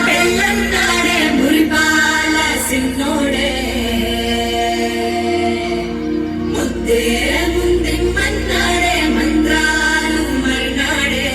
పెళ్ళన్నాడే మురిపాల సిన్నోడే ముద్దే ముందిమ్మన్నాడే మంత్రాలు మరినాడే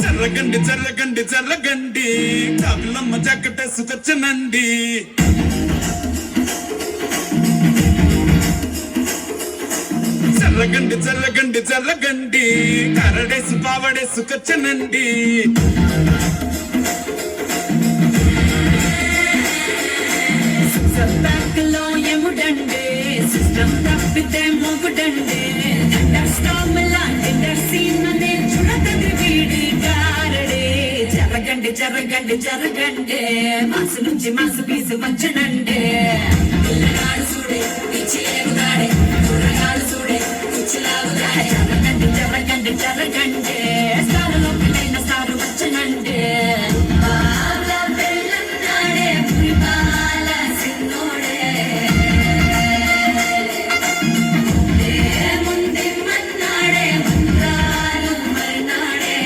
జర్రగండి జర్రగండి జర్రగండి కాకులమ్మ జాకెట్టేసుకొచ్చనండి జర్రగండి జర్రగండి జర్రగండి కరడేసు పావడేసుకొచ్చనండి బ్యాక్లో ఎముడండే సిస్టమ్ తప్పితే మొగుడండే స్టామ్ లాంటి సీన్ అనే చూడతది వీడి గారడే జరగండి జరగండి జరగండి మాసు నుంచి మాసు పీసు వచ్చనండే పిల్లగాడు చూడే పిచ్చి ఎగుదాడే కుర్రగాడు చూడే పిచ్చిలాగుదాడే జరగండి జరగండి జరగండి సారులో పిల్లైన సారు వచ్చనండే పెళ్ళన్నాడే పురిపాల సిన్నోడే ముందిమ్మన్నాడే మంత్రాలు మరినాడే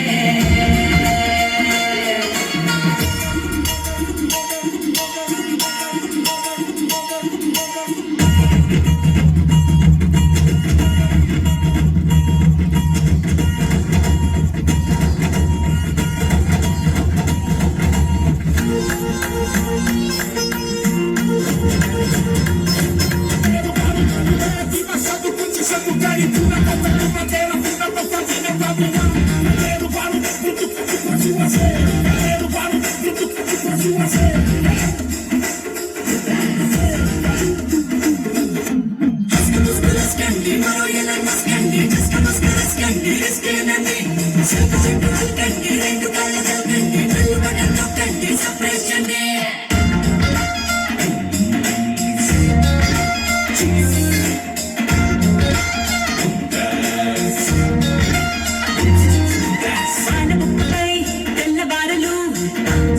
తెల్లవారలు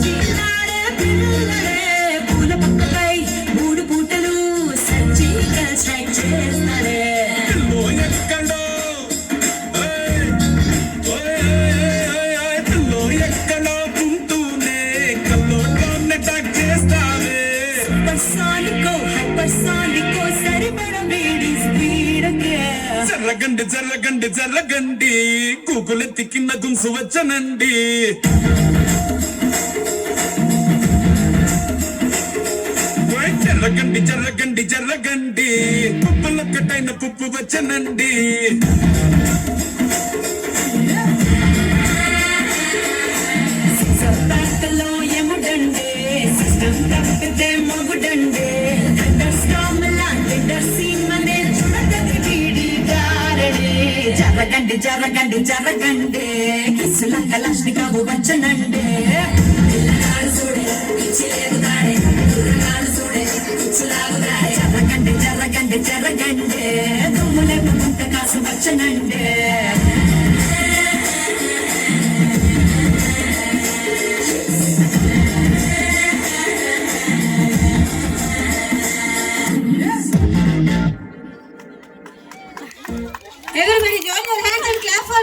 చీలాడే పిల్లలే పూల పక్కపై మూడు పూటలు సర్జికల్ స్ట్రైక్ చేస్తారే పిల్లో ఎక్కడో పిల్లో ఎక్కడో ఉంటూనే కల్లోనే టాక్ చేస్తావే పర్సానికో హైపర్సానికో సరిపడ వేడి స్పీడ్కే జర్రగండి జర్రగండి జర్రగండి కూకులెత్తి కింద గుంసు వచ్చనండి జర్రగండి జర్రగండి జర్రగండి పుప్పులొక్కటైన పుప్పు వచ్చనండి బ్యాక్లో ఎముడండే సిస్టమ్ తప్పితే మొగుడండే స్టామ్ లాంటి సీన్ అనే చూడతది వీడి గారడే జరగండి జరగండి జరగండి కిస్సుల కలాష్నికావు వచ్చనండే పిల్లగాడు చూడే పిచ్చి ఎగుదాడే కుర్రగాడు చూడే పిచ్చిలాగుదాడే జరగండి జరగండి జరగండి దుమ్ములేపు గుంట కాసు వచ్చనండే Everybody join your hands and clap for